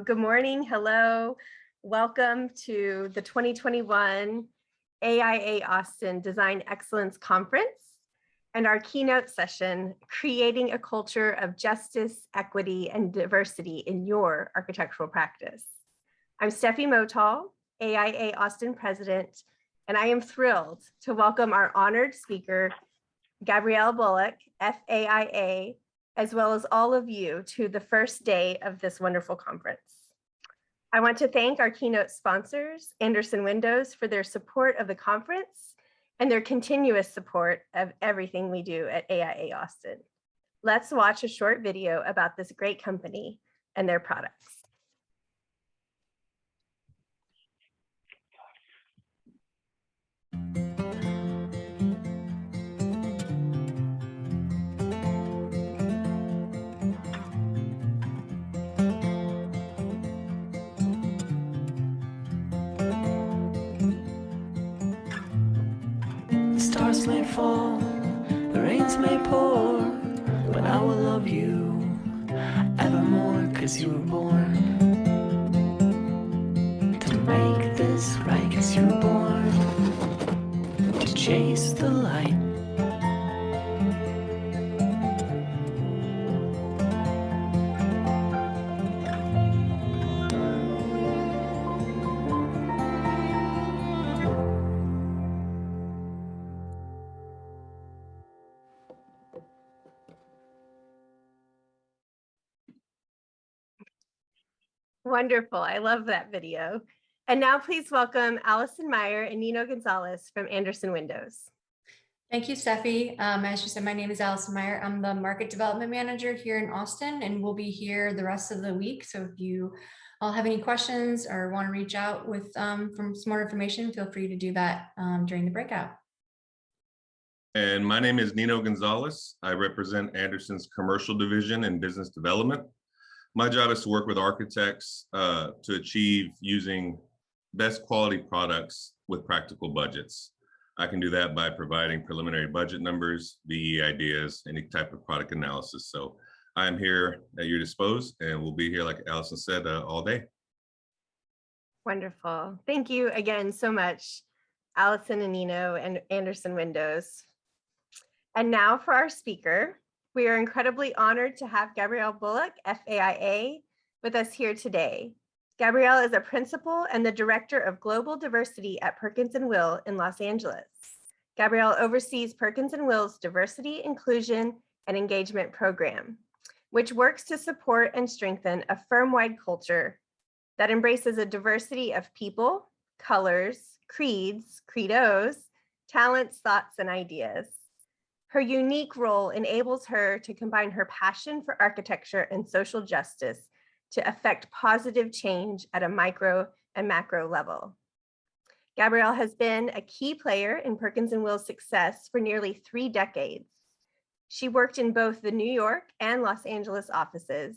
Good morning. Hello. Welcome to the 2021 AIA Austin Design Excellence Conference and our keynote session, Creating a Culture of Justice, Equity, and Diversity in Your Architectural Practice. I'm Steffi Motal, AIA Austin President, and I am thrilled to welcome our honored speaker, Gabrielle Bullock, FAIA, as well as all of you to the first day of this wonderful conference. I want to thank our keynote sponsors, Anderson Windows, for their support of the conference and their continuous support of everything we do at AIA Austin. Let's watch a short video about this great company and their products. The stars may fall, the rains may pour, but I will love you evermore, 'cause you were born to make this right, 'cause you were born to chase the light. Wonderful. I love that video. And now please welcome Allison Meyer and Nino Gonzalez from Anderson Windows. Thank you, Steffi. As you said, my name is Allison Meyer. I'm the Market Development Manager here in Austin, and we'll be here the rest of the week. So if you all have any questions or want to reach out with for some more information, feel free to do that during the breakout. And my name is Nino Gonzalez. I represent Anderson's commercial division and business development. My job is to work with architects to achieve using best quality products with practical budgets. I can do that by providing preliminary budget numbers, VE ideas, any type of product analysis. So I'm here at your disposal, and we'll be here, like Allison said, all day. Wonderful. Thank you again so much, Allison and Nino and Anderson Windows. And now for our speaker. We are incredibly honored to have Gabrielle Bullock, FAIA, with us here today. Gabrielle is a principal and the director of global diversity at Perkins & Will in Los Angeles. Gabrielle oversees Perkins & Will's diversity, inclusion, and engagement program, which works to support and strengthen a firm-wide culture that embraces a diversity of people, colors, creeds, credos, talents, thoughts, and ideas. Her unique role enables her to combine her passion for architecture and social justice to affect positive change at a micro and macro level. Gabrielle has been a key player in Perkins & Will's success for nearly 3 decades. She worked in both the New York and Los Angeles offices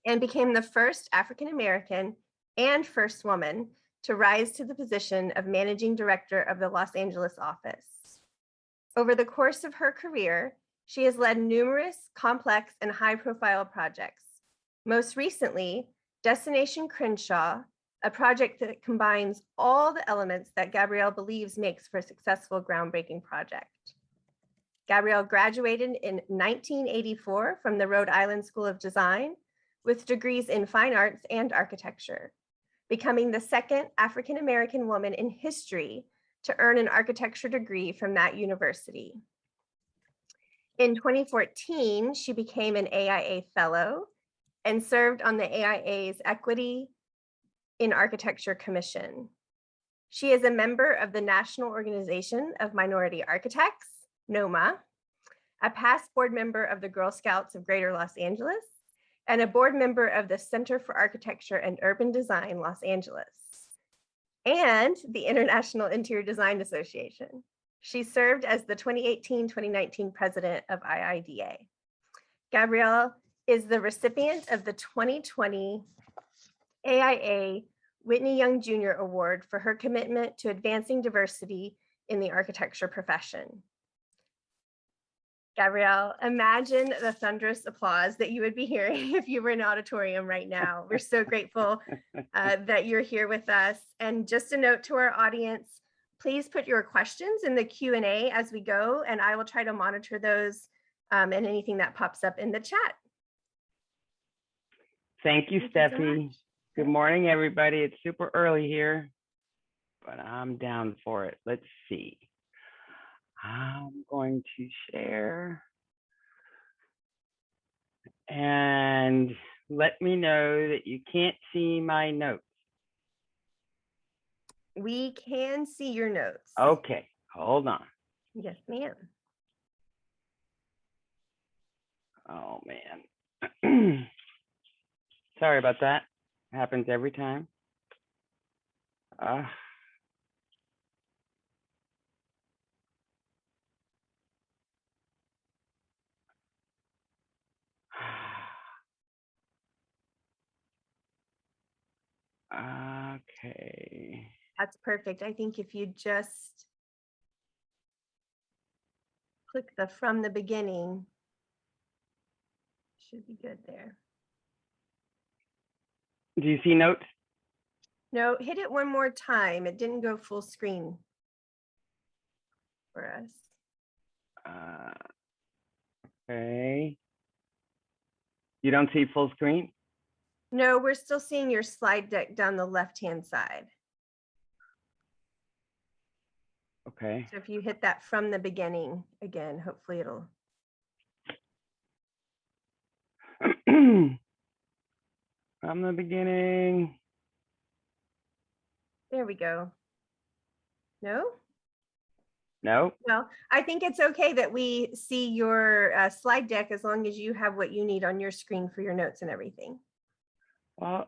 and became the first African-American and first woman to rise to the position of managing director of the Los Angeles office. Over the course of her career, she has led numerous complex and high-profile projects. Most recently, Destination Crenshaw, a project that combines all the elements that Gabrielle believes makes for a successful groundbreaking project. Gabrielle graduated in 1984 from the Rhode Island School of Design with degrees in fine arts and architecture, becoming the second African-American woman in history to earn an architecture degree from that university. In 2014, she became an AIA Fellow and served on the AIA's Equity in Architecture Commission. She is a member of the National Organization of Minority Architects, NOMAC, a past board member of the Girl Scouts of Greater Los Angeles, and a board member of the Center for Architecture and Urban Design, Los Angeles, and the International Interior Design Association. She served as the 2018-2019 president of IIDA. Gabrielle is the recipient of the 2020 AIA Whitney Young Jr. Award for her commitment to advancing diversity in the architecture profession. Gabrielle, imagine the thunderous applause that you would be hearing if you were in an auditorium right now. We're so grateful that you're here with us. And just a note to our audience, please put your questions in the Q&A as we go, and I will try to monitor those and anything that pops up in the chat. Thank you, Thank you so Steffi. much. Good morning, everybody. It's super early here, but I'm down for it. Let's see. I'm going to share and let me know that you can't see my notes. We can see your notes. Okay, hold on. Yes, ma'am. Oh, man. Sorry about that. Happens every time. Okay. That's perfect. I think if you just click the from the beginning, should be good there. Do you see notes? No, hit it one more time. It didn't go full screen for us. Okay. You don't see full screen? No, we're still seeing your slide deck down the left-hand side. Okay. So if you hit that from the beginning again, hopefully it'll. From the beginning. There we go. No? No. Well, I think it's okay that we see your slide deck as long as you have what you need on your screen for your notes and everything. Well,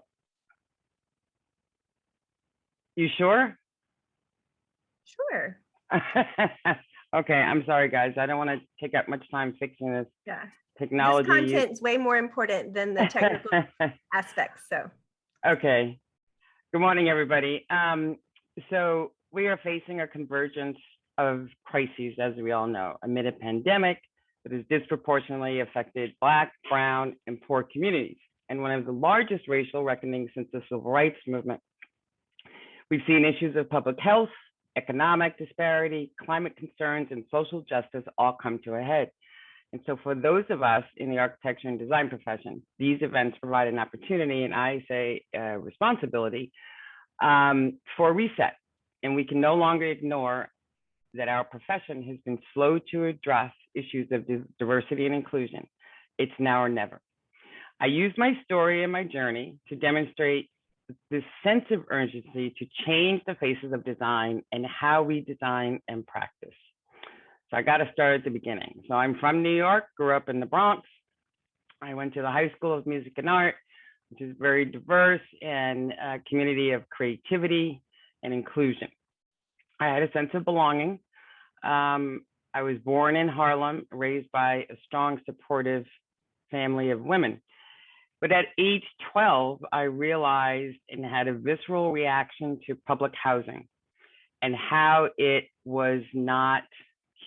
you sure? Sure. Okay, I'm sorry, guys. I don't want to take up much time fixing this Yeah. technology. This content is way more important than the technical aspects. So. Okay. Good morning, everybody. So we are facing a convergence of crises, as we all know, amid a pandemic that has disproportionately affected Black, Brown, and poor communities, and one of the largest racial reckonings since the Civil Rights Movement. We've seen issues of public health, economic disparity, climate concerns, and social justice all come to a head. And so for those of us in the architecture and design profession, these events provide an opportunity, and I say responsibility, for a reset. And we can no longer ignore that our profession has been slow to address issues of diversity and inclusion. It's now or never. I use my story and my journey to demonstrate this sense of urgency to change the faces of design and how we design and practice. So I got to start at the beginning. So I'm from New York, grew up in the Bronx. I went to the High School of Music and Art, which is very diverse and a community of creativity and inclusion. I had a sense of belonging. I was born in Harlem, raised by a strong, supportive family of women. But at age 12, I realized and had a visceral reaction to public housing and how it was not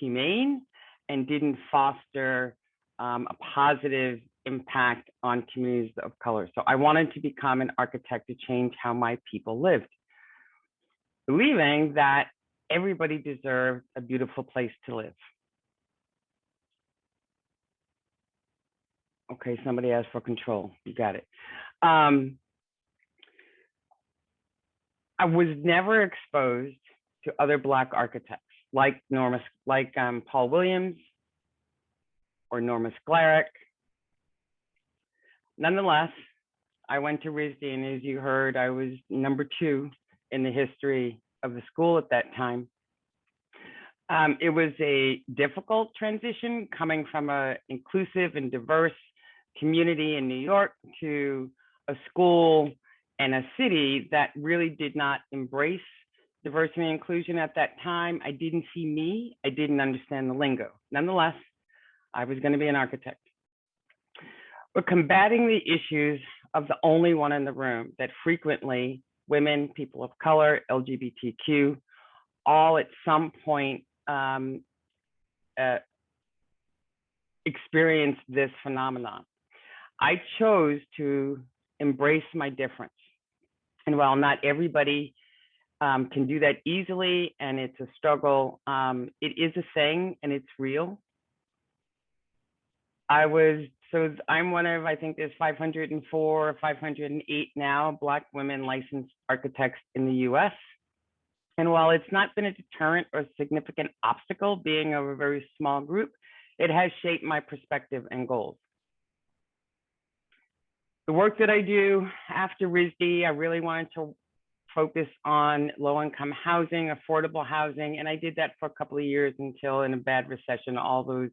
humane and didn't foster a positive impact on communities of color. So I wanted to become an architect to change how my people lived, believing that everybody deserved a beautiful place to live. Okay, somebody asked for control. You got it. I was never exposed to other Black architects like Paul Williams or Norma Sklaric. Nonetheless, I went to RISD, and as you heard, I was #2 in the history of the school at that time. It was a difficult transition coming from an inclusive and diverse community in New York to a school and a city that really did not embrace diversity and inclusion at that time. I didn't see me. I didn't understand the lingo. Nonetheless, I was going to be an architect. But combating the issues of the only one in the room that frequently women, people of color, LGBTQ, all at some point experienced this phenomenon. I chose to embrace my difference. And while not everybody can do that easily, and it's a struggle, it is a thing and it's real. I'm one of, I think there's 504 or 508 now Black women licensed architects in the US. And while it's not been a deterrent or significant obstacle, being a very small group, it has shaped my perspective and goals. The work that I do after RISD, I really wanted to focus on low-income housing, affordable housing, and I did that for a couple of years until, in a bad recession, all those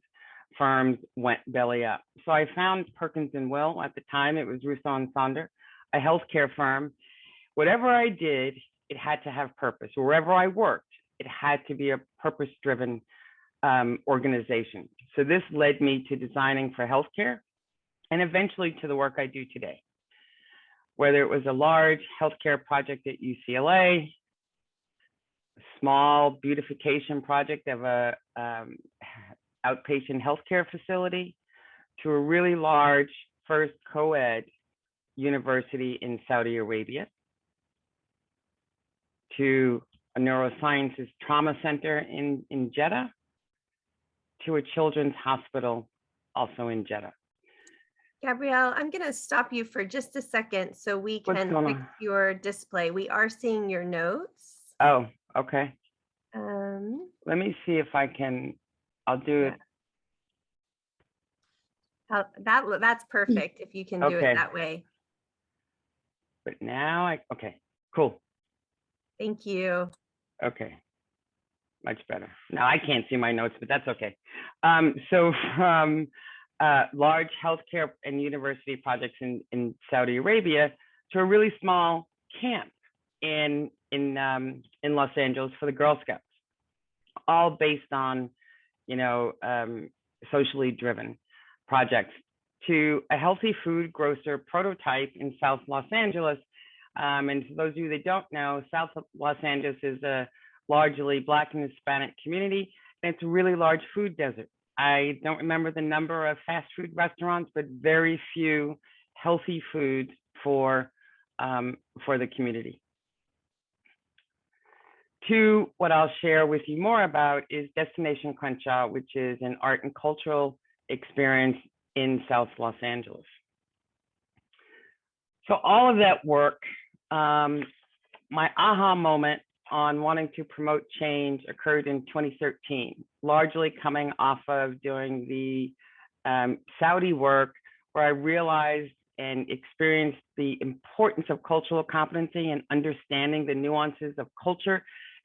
firms went belly up. So I found Perkins and Will. At the time, it was Rousseau and Sonder, a healthcare firm. Whatever I did, it had to have purpose. Wherever I worked, it had to be a purpose-driven organization. So this led me to designing for healthcare and eventually to the work I do today. Whether it was a large healthcare project at UCLA, a small beautification project of a outpatient healthcare facility, to a really large first co-ed university in Saudi Arabia, to a neurosciences trauma center in Jeddah, to a children's hospital also in Jeddah. Gabrielle, I'm going to stop you for just a second so we can fix your display. We are seeing your notes. Oh, okay. Let me see if I can, I'll do it. That's perfect if you can do it that way. But now okay, cool. Thank you. Okay, much better. Now I can't see my notes, but that's okay. So from large healthcare and university projects in Saudi Arabia to a really small camp in Los Angeles for the Girl Scouts, all based on, socially driven projects, to a healthy food grocer prototype in South Los Angeles. And for those of you that don't know, South Los Angeles is a largely Black and Hispanic community, and it's a really large food desert. I don't remember the number of fast food restaurants, but very few healthy foods for the community. Two, what I'll share with you more about is Destination Crenshaw, which is an art and cultural experience in South Los Angeles. So all of that work, my aha moment on wanting to promote change occurred in 2013, largely coming off of doing the Saudi work, where I realized and experienced the importance of cultural competency and understanding the nuances of culture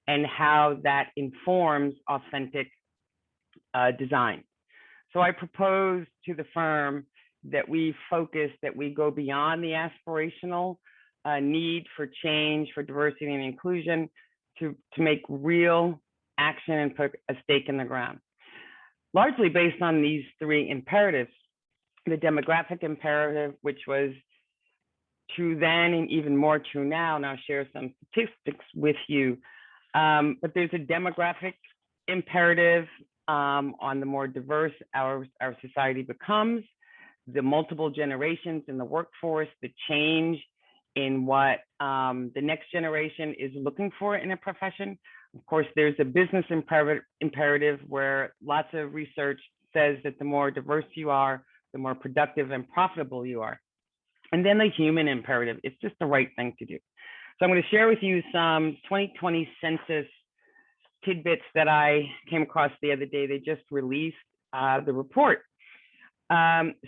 and how that informs authentic design. So I proposed to the firm that we focus, that we go beyond the aspirational need for change, for diversity and inclusion, to make real action and put a stake in the ground. Largely based on these three imperatives: the demographic imperative, which was true then and even more true now, and I'll share some statistics with you. But there's a demographic imperative on the more diverse our society becomes, the multiple generations in the workforce, the change in what the next generation is looking for in a profession. Of course, there's a business imperative where lots of research says that the more diverse you are, the more productive and profitable you are. And then the human imperative, it's just the right thing to do. So I'm going to share with you some 2020 census tidbits that I came across the other day. They just released the report.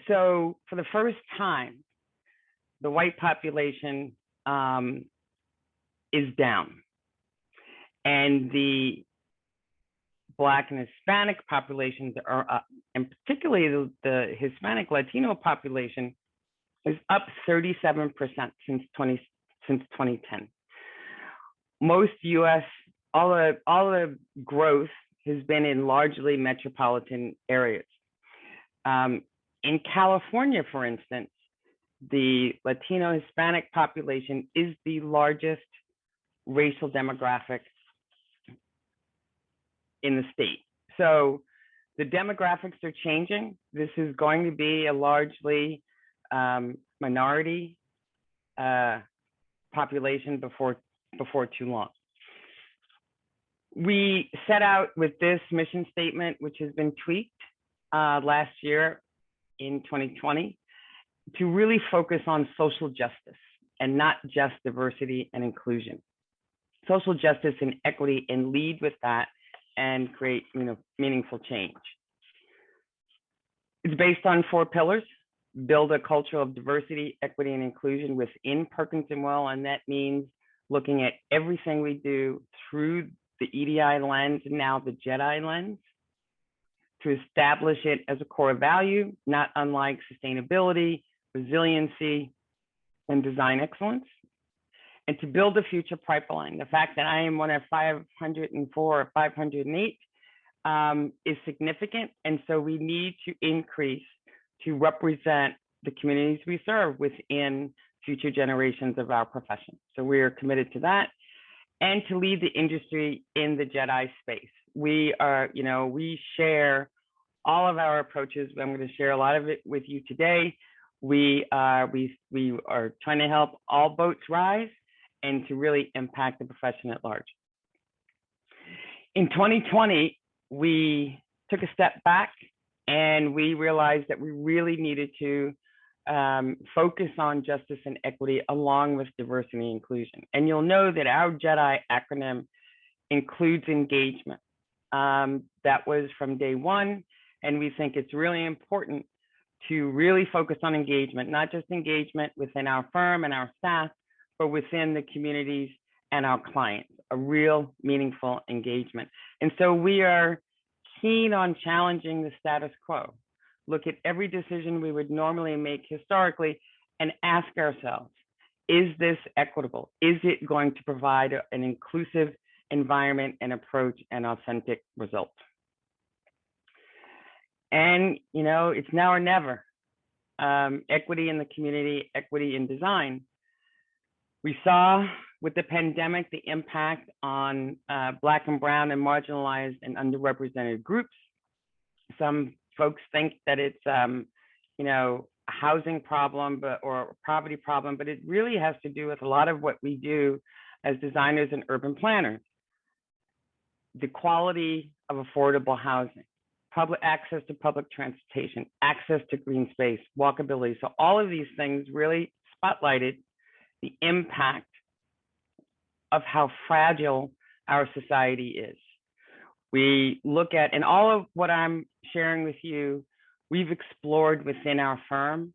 So for the first time, the white population is down, and the Black and Hispanic populations are up, and particularly the Hispanic Latino population is up 37% since 2010. Most US, all the growth has been in largely metropolitan areas. In California, for instance, the Latino Hispanic population is the largest racial demographic in the state. So The demographics are changing. This is going to be a largely minority population before too long. We set out with this mission statement, which has been tweaked last year in 2020, to really focus on social justice and not just diversity and inclusion. Social justice and equity, and lead with that and create, meaningful change. It's based on 4 pillars: build a culture of diversity, equity, and inclusion within Perkins & Will, and that means looking at everything we do through the EDI lens and now the JEDI lens, to establish it as a core value, not unlike sustainability, resiliency, and design excellence, and to build a future pipeline. The fact that I am one of 504 or 508 is significant, and so we need to increase to represent the communities we serve within future generations of our profession. So we are committed to that, and to lead the industry in the JEDI space. We are, we share all of our approaches. I'm going to share a lot of it with you today. We are trying to help all boats rise and to really impact the profession at large. In 2020, we took a step back and we realized that we really needed to focus on justice and equity along with diversity and inclusion. And you'll know that our JEDI acronym includes engagement. That was from day one, and we think it's really important to really focus on engagement, not just engagement within our firm and our staff, but within the communities and our clients, a real meaningful engagement. And so we are keen on challenging the status quo. Look at every decision we would normally make historically and ask ourselves, is this equitable? Is it going to provide an inclusive environment and approach and authentic result? And, it's now or never. Equity in the community, equity in design. We saw with the pandemic the impact on Black and Brown and marginalized and underrepresented groups. Some folks think that it's, a housing problem or poverty problem, but it really has to do with a lot of what we do as designers and urban planners. The quality of affordable housing, public access to public transportation, access to green space, walkability. So all of these things really spotlighted the impact of how fragile our society is. We look at, and all of what I'm sharing with you, we've explored within our firm,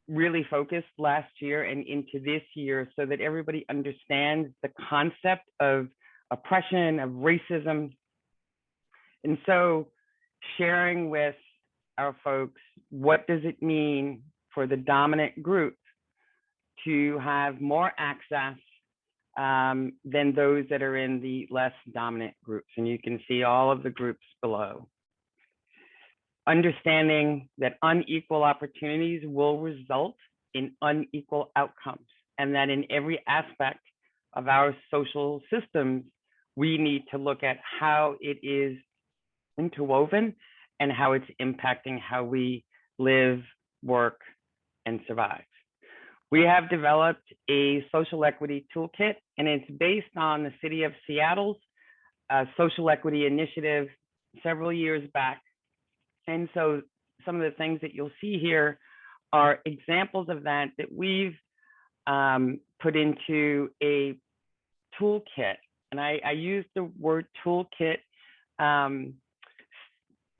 really focused last year and into this year so that everybody understands the concept of oppression, of racism. And so sharing with our folks, what does it mean for the dominant group to have more access than those that are in the less dominant groups? And you can see all of the groups below. Understanding that unequal opportunities will result in unequal outcomes, and that in every aspect of our social systems, we need to look at how it is interwoven and how it's impacting how we live, work, and survive. We have developed a social equity toolkit, and it's based on the City of Seattle's social equity initiative several years back. And so some of the things that you'll see here are examples of that we've put into a toolkit. And I use the word toolkit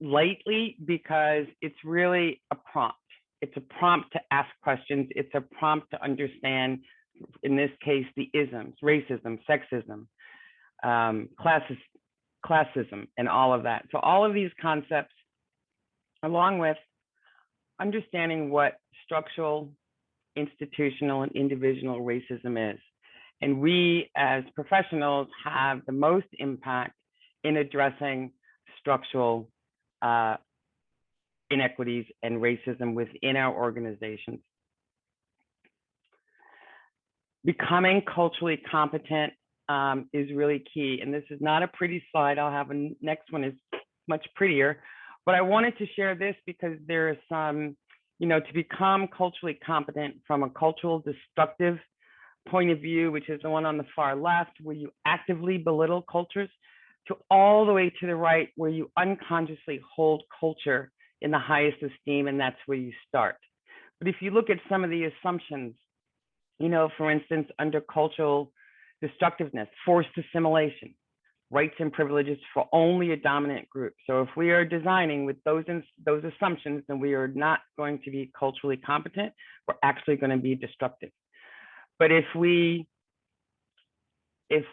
lightly because it's really a prompt. It's a prompt to ask questions. It's a prompt to understand, in this case, the isms, racism, sexism, classism, and all of that. So all of these concepts, along with understanding what structural, institutional, and individual racism is. And we as professionals have the most impact in addressing structural inequities and racism within our organizations. Becoming culturally competent is really key. And this is not a pretty slide. I'll have a next one is much prettier. But I wanted to share this because there is some, to become culturally competent from a cultural destructive point of view, which is the one on the far left, where you actively belittle cultures, to all the way to the right, where you unconsciously hold culture in the highest esteem, and that's where you start. But if you look at some of the assumptions, for instance, under cultural destructiveness, forced assimilation, rights and privileges for only a dominant group. So if we are designing with those assumptions, then we are not going to be culturally competent. We're actually going to be destructive. But if we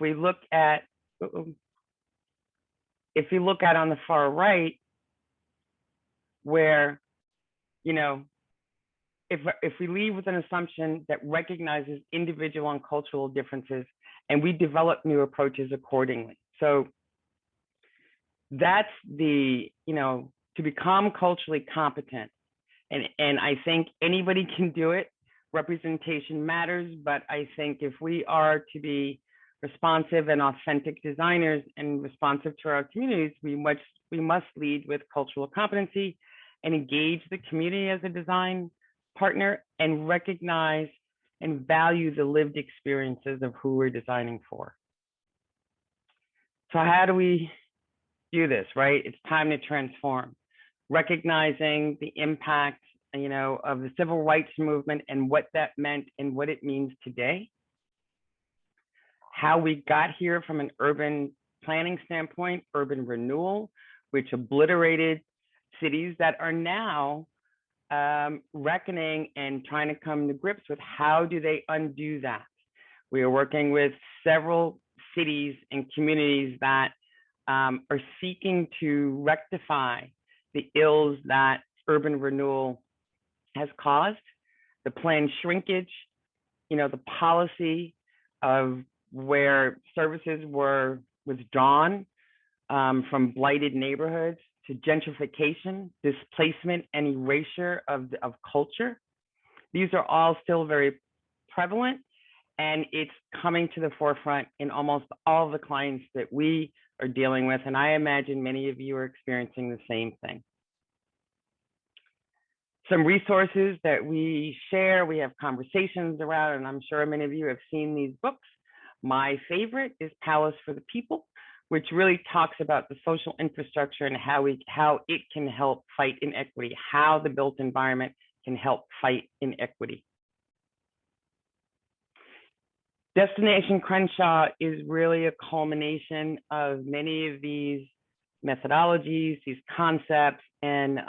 look at on the far right, where if we leave with an assumption that recognizes individual and cultural differences, and we develop new approaches accordingly. So that's to become culturally competent. And I think anybody can do it. Representation matters, but I think if we are to be responsive and authentic designers and responsive to our communities, we must lead with cultural competency and engage the community as a design partner and recognize and value the lived experiences of who we're designing for. So how do we do this, right? It's time to transform, recognizing the impact, of the civil rights movement and what that meant and what it means today. How we got here from an urban planning standpoint, urban renewal, which obliterated cities that are now reckoning and trying to come to grips with how do they undo that. We are working with several cities and communities that are seeking to rectify the ills that urban renewal has caused, the planned shrinkage, the policy of where services were withdrawn from blighted neighborhoods, to gentrification, displacement, and erasure of culture. These are all still very prevalent, and it's coming to the forefront in almost all of the clients that we are dealing with, and I imagine many of you are experiencing the same thing. Some resources that we share, we have conversations around, and I'm sure many of you have seen these books. My favorite is Palace for the People, which really talks about the social infrastructure and how it can help fight inequity, how the built environment can help fight inequity. Destination Crenshaw is really a culmination of many of these methodologies, these concepts, and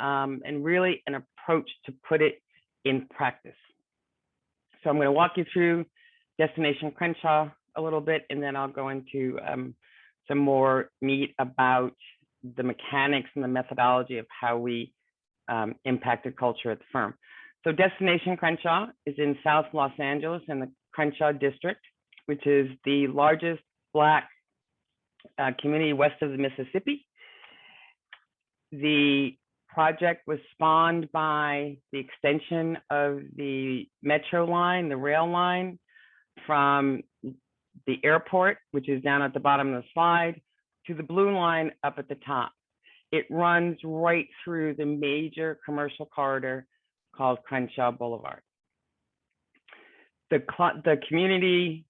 really an approach to put it in practice. So I'm going to walk you through Destination Crenshaw a little bit, and then I'll go into some more meat about the mechanics and the methodology of how we impacted culture at the firm. So Destination Crenshaw is in South Los Angeles in the Crenshaw district, which is the largest Black community west of the Mississippi. The project was spawned by the extension of the metro line, the rail line, from the airport, which is down at the bottom of the slide, to the blue line up at the top. It runs right through the major commercial corridor called Crenshaw Boulevard. The community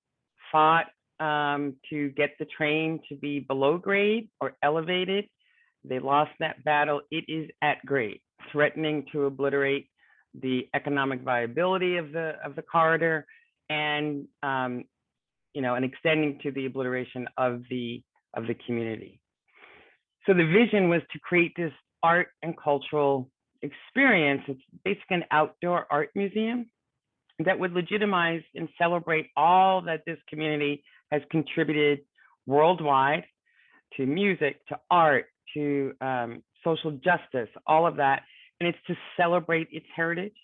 fought to get the train to be below grade or elevated. They lost that battle. It is at grade, threatening to obliterate the economic viability of the corridor, and and extending to the obliteration of the community. So the vision was to create this art and cultural experience. It's basically an outdoor art museum that would legitimize and celebrate all that this community has contributed worldwide to music, to art, to social justice, all of that. And it's to celebrate its heritage,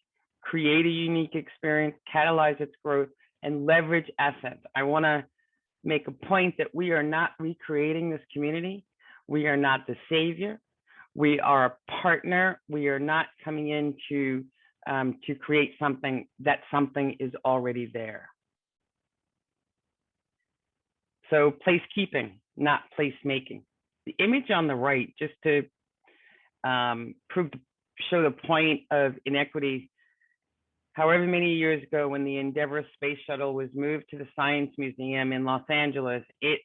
create a unique experience, catalyze its growth, and leverage assets. I want to make a point that we are not recreating this community. We are not the savior. We are a partner. We are not coming in to create something. That something is already there. So placekeeping, not placemaking. The image on the right, just to show the point of inequity. However many years ago, when the Endeavour space shuttle was moved to the Science Museum in Los Angeles, it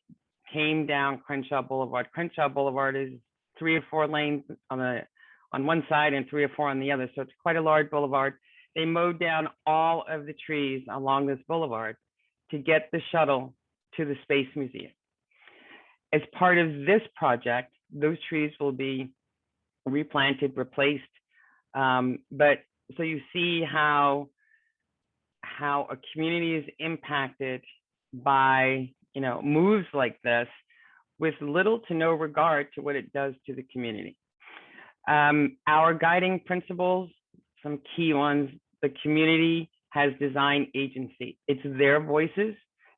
came down Crenshaw Boulevard. Crenshaw Boulevard is 3 or 4 lanes on one side and 3 or 4 on the other. So it's quite a large boulevard. They mowed down all of the trees along this boulevard to get the shuttle to the Space Museum. As part of this project, those trees will be replanted, replaced. But so you see how a community is impacted by moves like this, with little to no regard to what it does to the community. Our guiding principles, some key ones: the community has design agency. It's their voices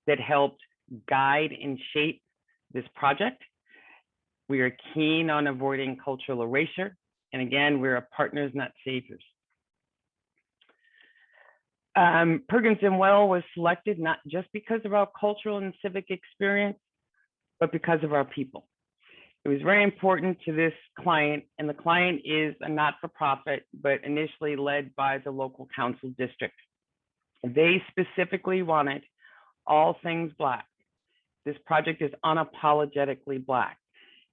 that helped guide and shape this project. We are keen on avoiding cultural erasure. And again, we're partners, not saviors. Perkins and Well was selected not just because of our cultural and civic experience, but because of our people. It was very important to this client, and the client is a not-for-profit, but initially led by the local council district. They specifically wanted all things Black. This project is unapologetically Black,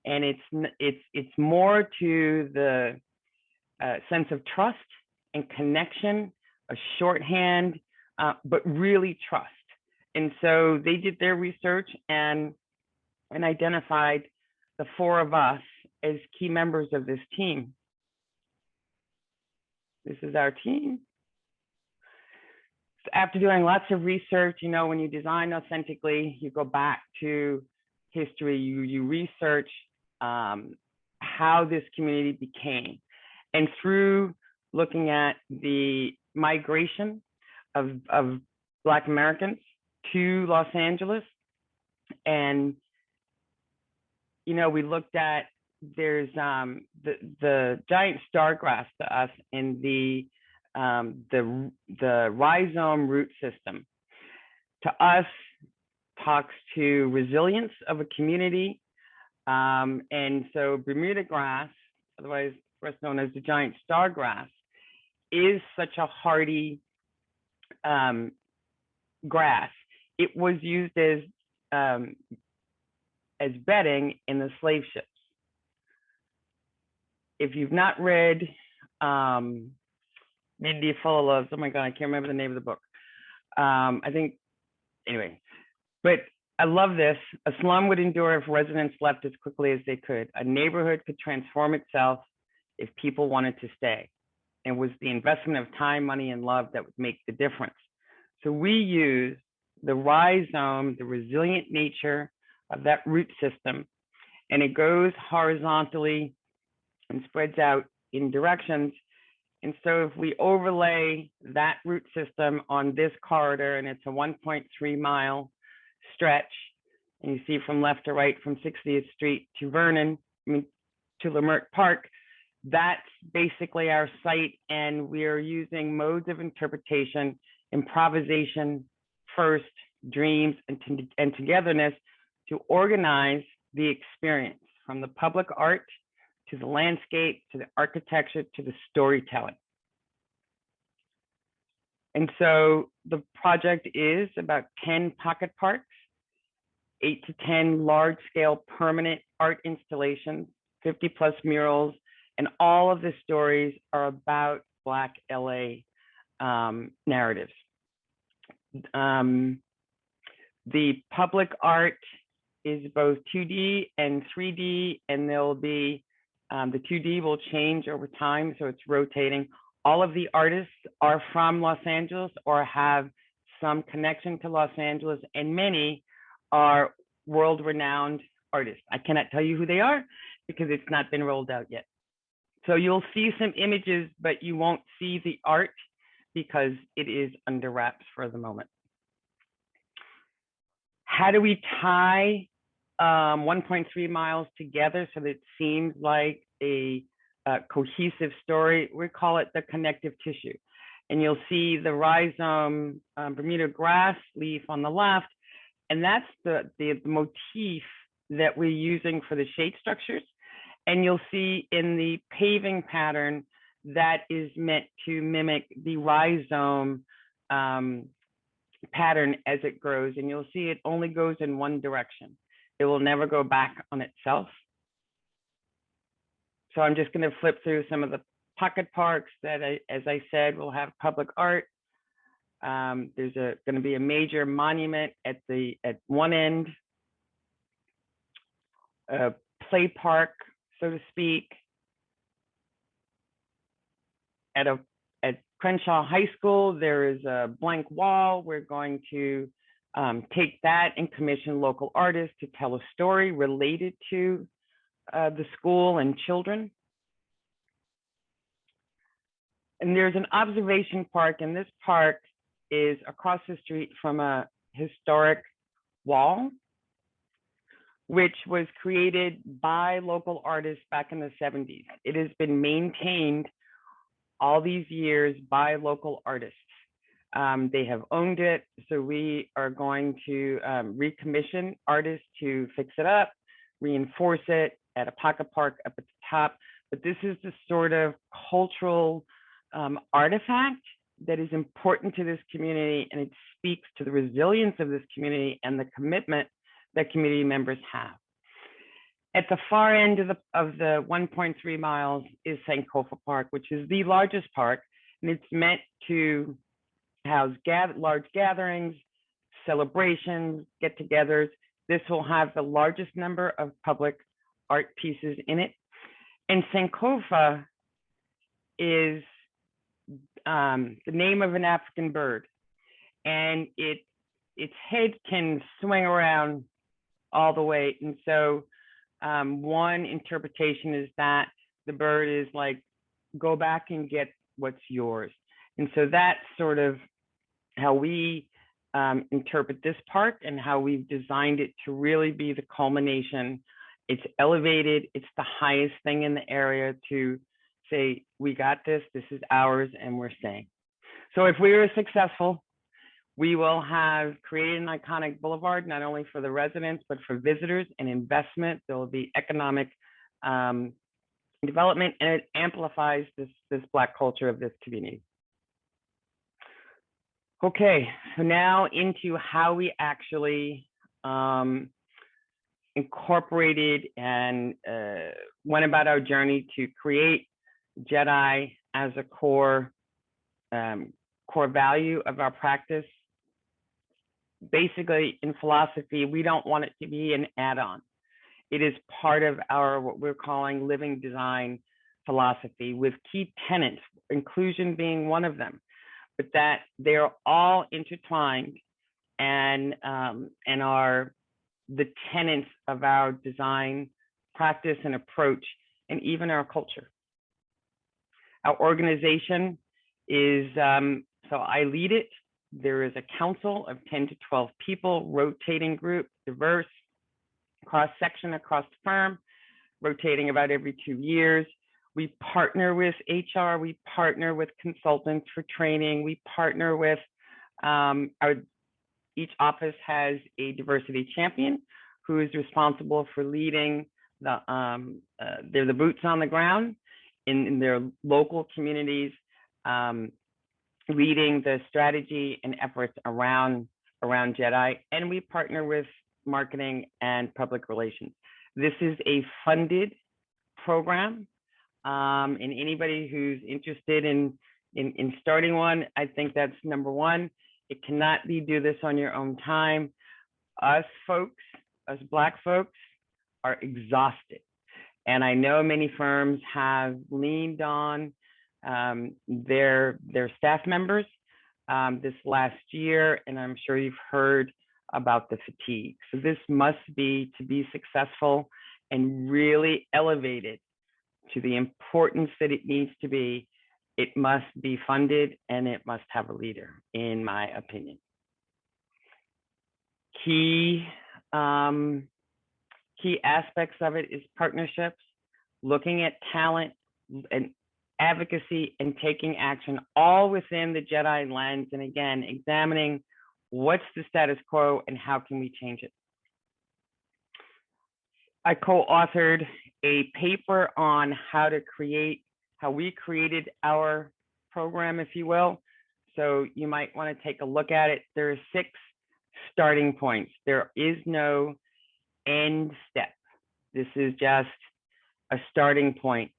and it's more to the sense of trust and connection, a shorthand, but really trust. And so they did their research and identified the 4 of us as key members of this team. This is our team. So after doing lots of research, when you design authentically, you go back to history, you research how this community became. And through looking at the migration of Black Americans to Los Angeles, and we looked at, there's the giant stargrass to us in the rhizome root system. To us, talks to resilience of a community. And so Bermuda grass, otherwise first known as the giant stargrass, is such a hardy grass. It was used as bedding in the slave ships. If you've not read India Full of Loves, oh my God, I can't remember the name of the book. But I love this. A slum would endure if residents left as quickly as they could. A neighborhood could transform itself if people wanted to stay. It was the investment of time, money, and love that would make the difference. So we use the rhizome, the resilient nature of that root system, and it goes horizontally and spreads out in directions. And so if we overlay that root system on this corridor, and it's a 1.3 mile stretch, and you see from left to right, from 60th Street to Vernon, to Leimert Park, that's basically our site. And we are using modes of interpretation, improvisation first, dreams, and togetherness to organize the experience, from the public art to the landscape, to the architecture, to the storytelling. And so the project is about 10 pocket parks, 8 to 10 large-scale permanent art installations, 50+ murals, and all of the stories are about Black LA narratives. The public art is both 2D and 3D, and there'll be, the 2D will change over time, so it's rotating. All of the artists are from Los Angeles or have some connection to Los Angeles, and many are world-renowned artists. I cannot tell you who they are because it's not been rolled out yet. So you'll see some images, but you won't see the art because it is under wraps for the moment. How do we tie 1.3 miles together so that it seems like a cohesive story? We call it the connective tissue. And you'll see the rhizome Bermuda grass leaf on the left, and that's the motif that we're using for the shade structures. And you'll see in the paving pattern that is meant to mimic the rhizome pattern as it grows. And you'll see it only goes in one direction. It will never go back on itself. So I'm just going to flip through some of the pocket parks that, as I said, will have public art. There's going to be a major monument at one end, a play park, so to speak. At Crenshaw High School, there is a blank wall. We're going to take that and commission local artists to tell a story related to the school and children. And there's an observation park, and this park is across the street from a historic wall, which was created by local artists back in the 70s. It has been maintained all these years by local artists. They have owned it, so we are going to recommission artists to fix it up, reinforce it, at a pocket park up at the top. But this is the sort of cultural artifact that is important to this community, and it speaks to the resilience of this community and the commitment that community members have. At the far end of the 1.3 miles is Sankofa Park, which is the largest park, and it's meant to house large gatherings, celebrations, get-togethers. This will have the largest number of public art pieces in it. And Sankofa is the name of an African bird, and its head can swing around all the way. And so one interpretation is that the bird is like, go back and get what's yours. And so that's sort of how we interpret this park and how we've designed it to really be the culmination. It's elevated, it's the highest thing in the area to say, we got this, this is ours, and we're staying. So if we are successful, we will have created an iconic boulevard, not only for the residents, but for visitors and investment. There will be economic development, and it amplifies this Black culture of this community. Okay, so now into how we actually incorporated and went about our journey to create JEDI as a core value of our practice. Basically, in philosophy, we don't want it to be an add-on. It is part of our, what we're calling living design philosophy, with key tenets, inclusion being one of them, but that they're all intertwined and are the tenets of our design practice and approach, and even our culture. Our organization is, so I lead it. There is a council of 10 to 12 people, rotating group, diverse, cross-section across the firm, rotating about every 2 years. We partner with HR, we partner with consultants for training, we partner with, each office has a diversity champion who is responsible for leading they're the boots on the ground in their local communities, leading the strategy and efforts around JEDI, and we partner with marketing and public relations. This is a funded program, and anybody who's interested in starting one, I think that's number one. It cannot be do this on your own time. Us folks, us Black folks, are exhausted, and I know many firms have leaned on their staff members this last year, and I'm sure you've heard about the fatigue. So this must be, to be successful and really elevated to the importance that it needs to be, it must be funded and it must have a leader, in my opinion. Key aspects of it is partnerships, looking at talent and advocacy and taking action, all within the JEDI lens, and again, examining what's the status quo and how can we change it. I co-authored a paper on how we created our program, if you will. So you might want to take a look at it. There are 6 starting points. There is no end step. This is just a starting point.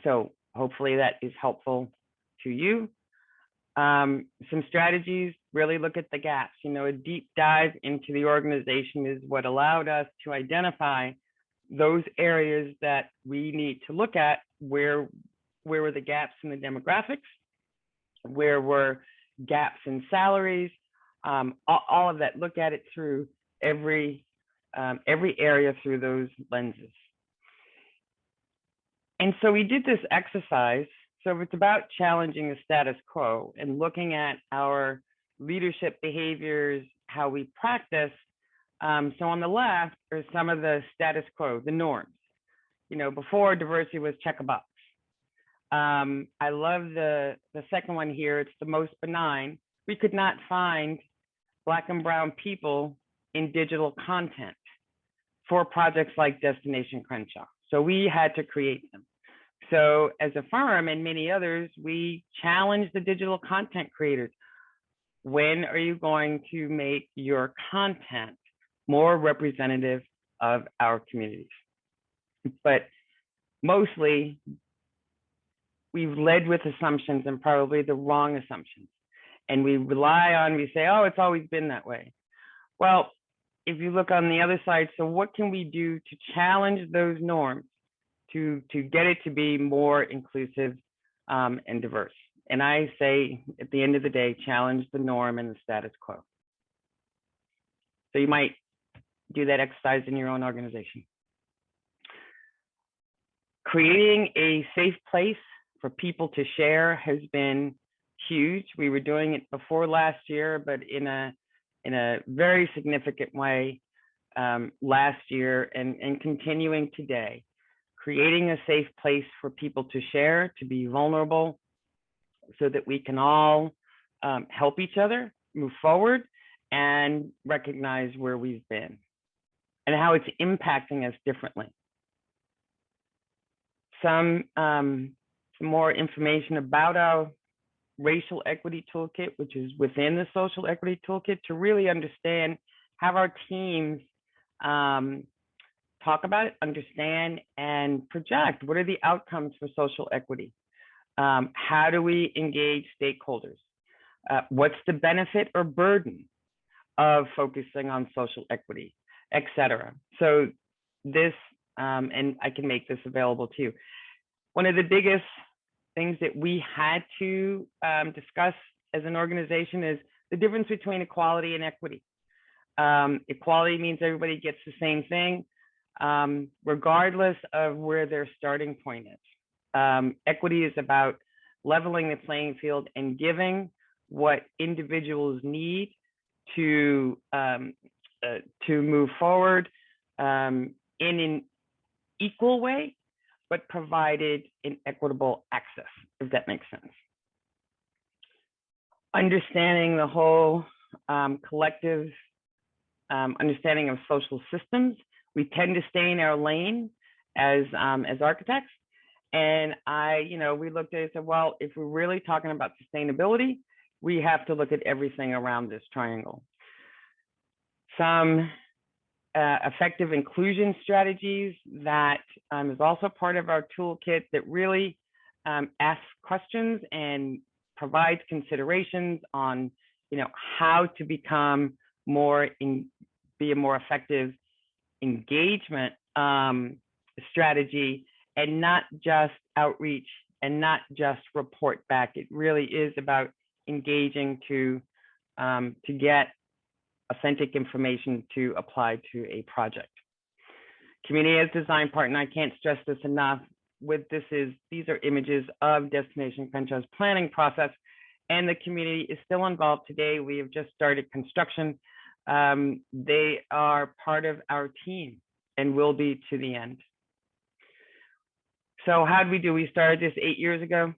So hopefully that is helpful to you. Some strategies, really look at the gaps. A deep dive into the organization is what allowed us to identify those areas that we need to look at. Where were the gaps in the demographics? Where were gaps in salaries? All of that, look at it through every area through those lenses. And so we did this exercise. So it's about challenging the status quo and looking at our leadership behaviors, how we practice. So on the left are some of the status quo, the norms. Before, diversity was check a box. I love the second one here. It's the most benign. We could not find Black and brown people in digital content for projects like Destination Crenshaw. So we had to create them. So as a firm and many others, we challenge the digital content creators. When are you going to make your content more representative of our communities? But mostly, we've led with assumptions and probably the wrong assumptions. And we say, oh, it's always been that way. Well, if you look on the other side, so what can we do to challenge those norms to get it to be more inclusive and diverse? And I say, at the end of the day, challenge the norm and the status quo. So you might do that exercise in your own organization. Creating a safe place for people to share has been huge. We were doing it before last year, but in a very significant way last year and continuing today. Creating a safe place for people to share, to be vulnerable, so that we can all help each other move forward and recognize where we've been and how it's impacting us differently. Some more information about our racial equity toolkit, which is within the social equity toolkit, to really understand, have our teams talk about it, understand, and project. What are the outcomes for social equity? How do we engage stakeholders? What's the benefit or burden of focusing on social equity, et cetera? So this, and I can make this available to you. One of the biggest things that we had to discuss as an organization is the difference between equality and equity. Equality means everybody gets the same thing, regardless of where their starting point is. Equity is about leveling the playing field and giving what individuals need to move forward in an equal way, but provided in equitable access, if that makes sense. Understanding the whole collective understanding of social systems. We tend to stay in our lane as architects. And we looked at it and said, well, if we're really talking about sustainability, we have to look at everything around this triangle. Some effective inclusion strategies that is also part of our toolkit that really asks questions and provides considerations on, how to become be a more effective engagement strategy, and not just outreach and not just report back. It really is about engaging to get authentic information to apply to a project. Community as design partner, I can't stress this enough. These are images of Destination Crenshaw's planning process, and the community is still involved today. We have just started construction. They are part of our team and will be to the end. So how did we do? We started this 8 years ago.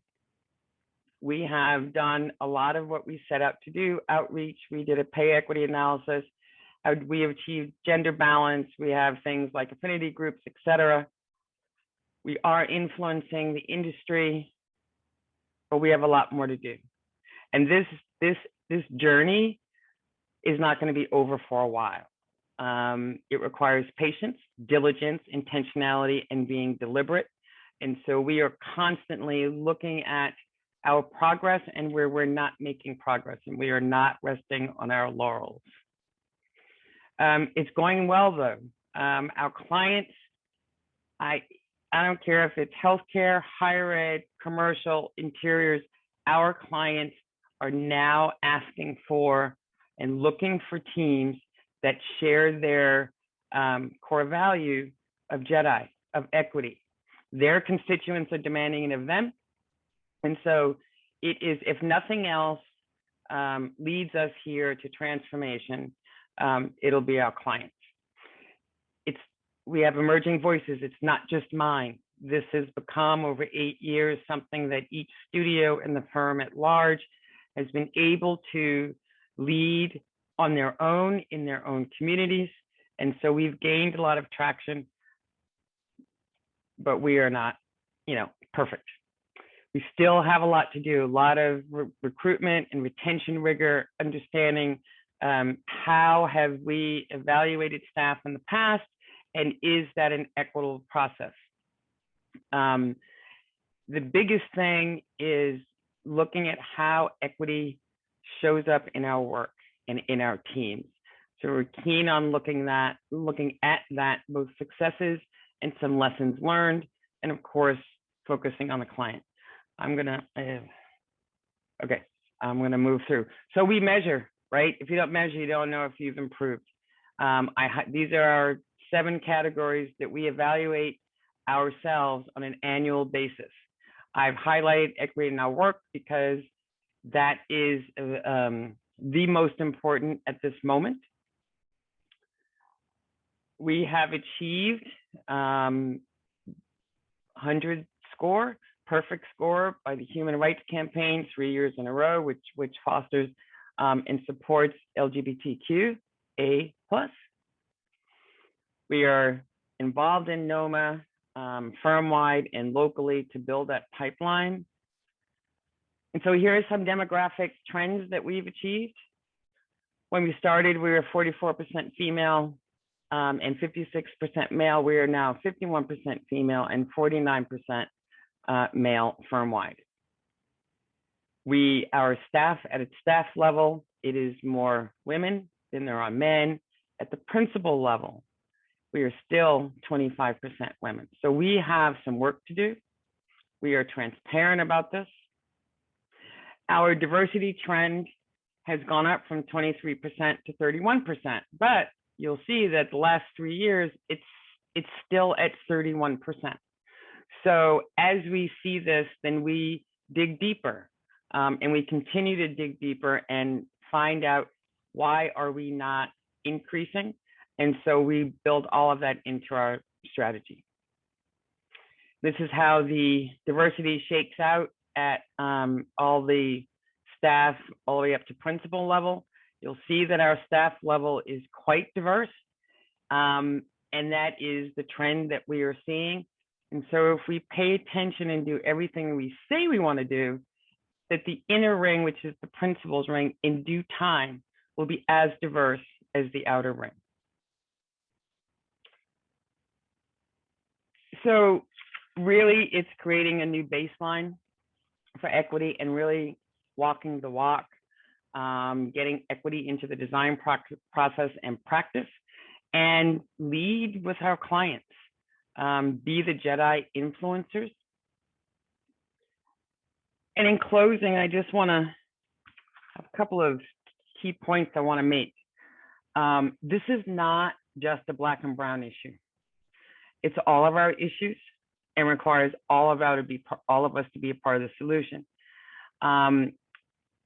We have done a lot of what we set out to do, outreach. We did a pay equity analysis. We have achieved gender balance. We have things like affinity groups, et cetera. We are influencing the industry, but we have a lot more to do. And this journey is not going to be over for a while. It requires patience, diligence, intentionality, and being deliberate. And so we are constantly looking at our progress and where we're not making progress, and we are not resting on our laurels. It's going well though. Our clients, I don't care if it's healthcare, higher ed, commercial, interiors, our clients are now asking for and looking for teams that share their core value of JEDI, of equity. Their constituents are demanding it of them. And so it is, if nothing else leads us here to transformation, it'll be our clients. We have emerging voices. It's not just mine. This has become over 8 years something that each studio and the firm at large has been able to lead on their own in their own communities. And so we've gained a lot of traction, but we are not, perfect. We still have a lot to do, a lot of recruitment and retention rigor, understanding how have we evaluated staff in the past, and is that an equitable process? The biggest thing is looking at how equity shows up in our work and in our teams. So we're keen on looking at that, both successes and some lessons learned, and of course, focusing on the client. I'm gonna move through. So we measure, right? If you don't measure, you don't know if you've improved. These are our 7 categories that we evaluate ourselves on an annual basis. I've highlighted equity in our work because that is the most important at this moment. We have achieved 100 score, perfect score by the Human Rights Campaign 3 years in a row, which fosters and supports LGBTQA+. We are involved in NOMA firm-wide and locally to build that pipeline. And so here are some demographic trends that we've achieved. When we started, we were 44% female and 56% male. We are now 51% female and 49% male firm-wide. Our staff, at its staff level, it is more women than there are men. At the principal level, we are still 25% women. So we have some work to do. We are transparent about this. Our diversity trend has gone up from 23% to 31%, but you'll see that the last 3 years, it's still at 31%. So as we see this, then we dig deeper and we continue to dig deeper and find out why are we not increasing. And so we build all of that into our strategy. This is how the diversity shakes out at all the staff all the way up to principal level. You'll see that our staff level is quite diverse. And that is the trend that we are seeing. And so if we pay attention and do everything we say we want to do, that the inner ring, which is the principal's ring, in due time will be as diverse as the outer ring. So really, it's creating a new baseline for equity and really walking the walk, getting equity into the design process and practice, and lead with our clients. Be the JEDI influencers. And in closing, I just want to have a couple of key points I want to make. This is not just a Black and brown issue. It's all of our issues and requires all of us to be a part of the solution.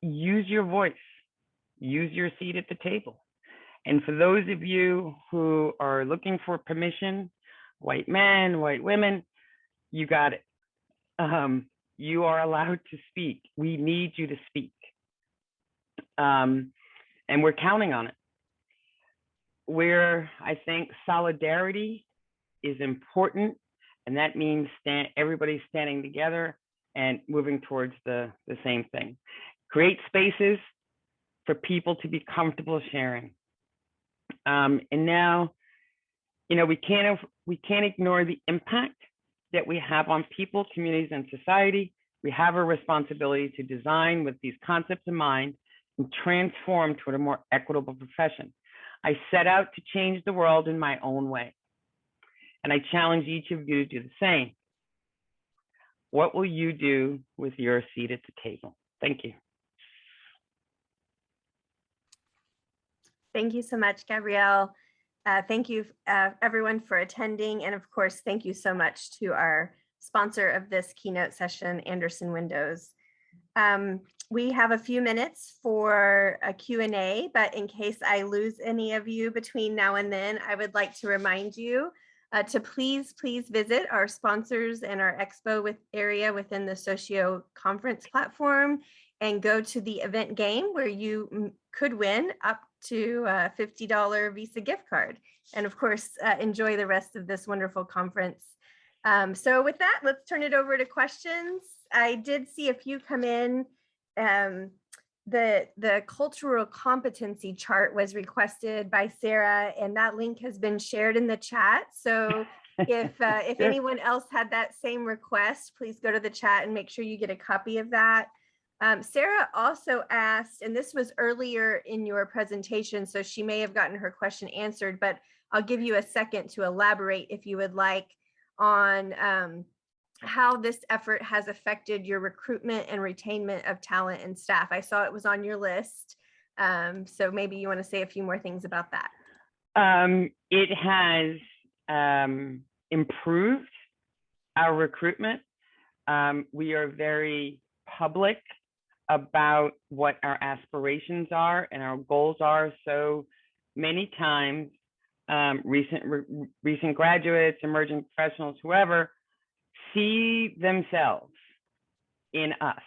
Use your voice, use your seat at the table. And for those of you who are looking for permission, white men, white women, you got it. You are allowed to speak. We need you to speak. And we're counting on it. I think solidarity is important And that means everybody standing together and moving towards the same thing. Create spaces for people to be comfortable sharing. And now, we can't ignore the impact that we have on people, communities, and society. We have a responsibility to design with these concepts in mind and transform toward a more equitable profession. I set out to change the world in my own way. And I challenge each of you to do the same. What will you do with your seat at the table? Thank you. Thank you so much, Gabrielle. Thank you, everyone, for attending. And of course, thank you so much to our sponsor of this keynote session, Anderson Windows. We have a few minutes for a Q&A, but in case I lose any of you between now and then, I would like to remind you to please visit our sponsors and our expo area within the Socio Conference platform and go to the event game where you could win up to a $50 Visa gift card. And of course, enjoy the rest of this wonderful conference. So with that, let's turn it over to questions. I did see a few come in. The cultural competency chart was requested by Sarah, and that link has been shared in the chat. So if anyone else had that same request, please go to the chat and make sure you get a copy of that. Sarah also asked, and this was earlier in your presentation, so she may have gotten her question answered, but I'll give you a second to elaborate if you would like on how this effort has affected your recruitment and retainment of talent and staff. I saw it was on your list. So maybe you want to say a few more things about that. It has improved our recruitment. We are very public about what our aspirations are and our goals are. So many times, recent graduates, emerging professionals, whoever, see themselves in us.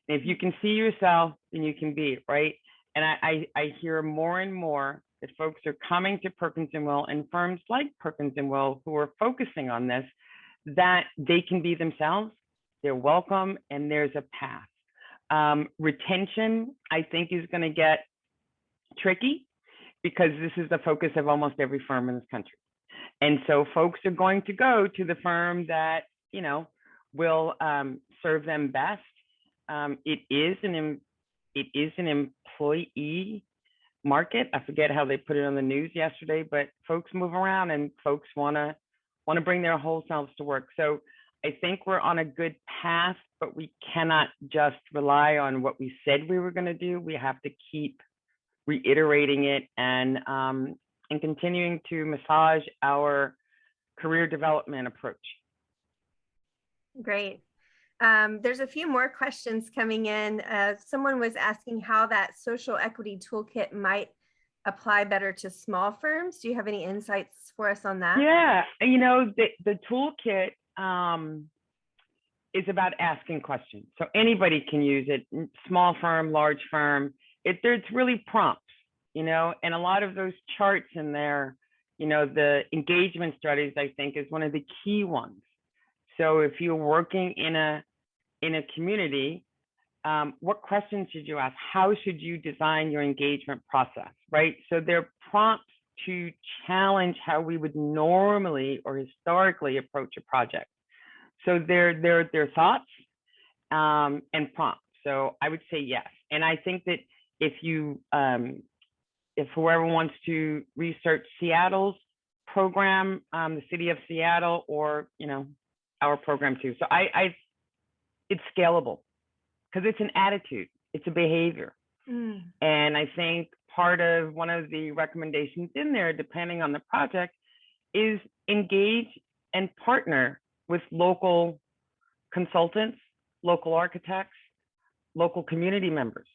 And if you can see yourself, then you can be, right? And I hear more and more that folks are coming to Perkins & Will and firms like Perkins & Will who are focusing on this, that they can be themselves, they're welcome, and there's a path. Retention, I think, is going to get tricky because this is the focus of almost every firm in this country. And so folks are going to go to the firm that, will serve them best. It is an employee market. I forget how they put it on the news yesterday, but folks move around and folks want to bring their whole selves to work. So I think we're on a good path, but we cannot just rely on what we said we were going to do. We have to keep reiterating it and continuing to massage our career development approach. Great. There's a few more questions coming in. Someone was asking how that social equity toolkit might apply better to small firms. Do you have any insights for us on that? Yeah, the toolkit is about asking questions. So anybody can use it, small firm, large firm. It's really prompts, and a lot of those charts in there, the engagement strategies, I think, is one of the key ones. So if you're working in a community, what questions should you ask? How should you design your engagement process, right? So they're prompts to challenge how we would normally or historically approach a project. So they're thoughts and prompts. So I would say yes. And I think that if whoever wants to research Seattle's program, the city of Seattle, or our program too. So it's scalable because it's an attitude, it's a behavior. And I think one of the recommendations in there, depending on the project, is engage and partner with local consultants, local architects, local community members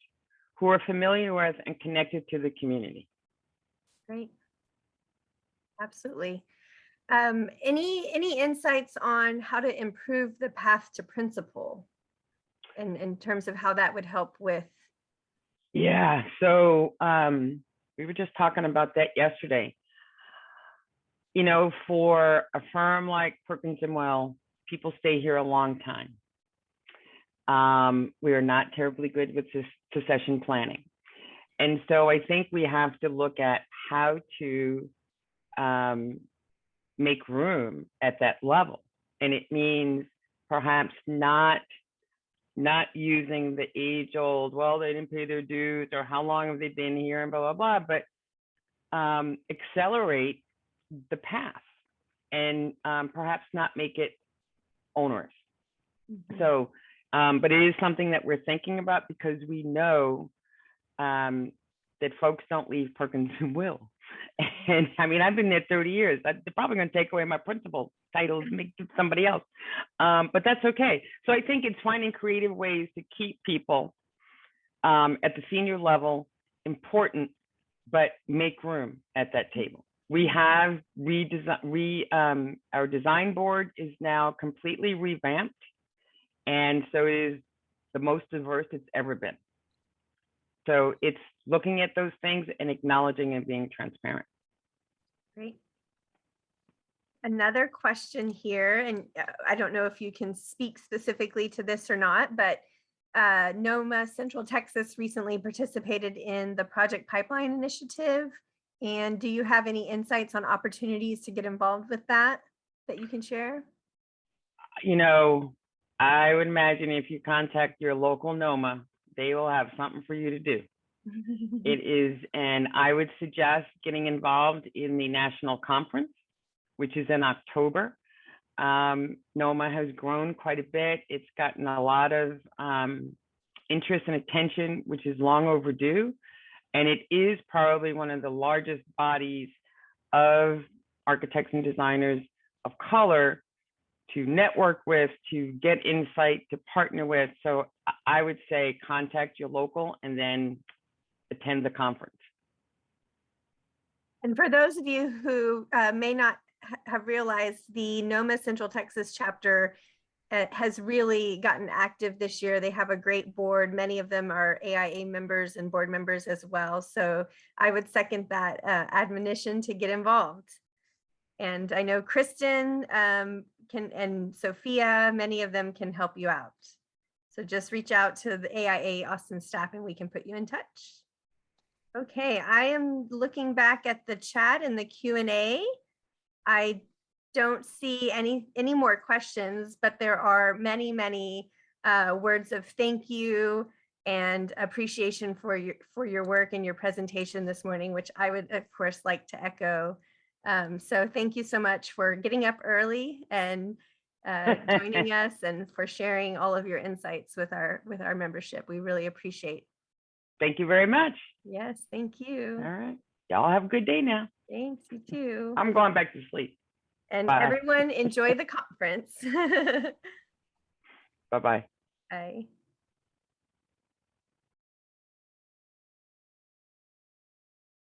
who are familiar with and connected to the community. Great. Absolutely. Any insights on how to improve the path to principal in terms of how that would help with? Yeah, so we were just talking about that yesterday. you know, for a firm like Perkins and Will, people stay here a long time. We are not terribly good with succession planning. And so I think we have to look at how to make room at that level. And it means perhaps not using the age old, well, they didn't pay their dues, or how long have they been here, and blah, blah, blah, but accelerate the path and perhaps not make it onerous. Mhm. So, but it is something that we're thinking about, because we know that folks don't leave Perkins and Will. And I mean, I've been there 30 years. They're probably going to take away my principal title and make it somebody else. But that's okay. So I think it's finding creative ways to keep people at the senior level important, but make room at that table. We have our design board is now completely revamped. And so it is the most diverse it's ever been. So it's looking at those things and acknowledging and being transparent. Great. Another question here, and I don't know if you can speak specifically to this or not, but NOMA Central Texas recently participated in the Project Pipeline Initiative. And do you have any insights on opportunities to get involved with that you can share? You know, I would imagine if you contact your local NOMA, they will have something for you to do. It is, and I would suggest getting involved in the national conference, which is in October. NOMA has grown quite a bit. It's gotten a lot of interest and attention, which is long overdue. And it is probably one of the largest bodies of architects and designers of color to network with, to get insight, to partner with. So I would say contact your local and then attend the conference. And for those of you who may not have realized, the NOMA Central Texas chapter has really gotten active this year. They have a great board. Many of them are AIA members and board members as well. So I would second that admonition to get involved. And I know Kristen and Sophia, many of them can help you out. So just reach out to the AIA Austin staff and we can put you in touch. Okay, I am looking back at the chat and the Q&A. I don't see any more questions, but there are many words of thank you and appreciation for your work and your presentation this morning, which I would of course like to echo. So thank you so much for getting up early and joining us, and for sharing all of your insights with our membership. We really appreciate. Thank you very much. Yes, thank you. All right. Y'all have a good day now. Thanks, you too. I'm going back to sleep. And Bye. everyone enjoy the conference. Bye-bye. Bye.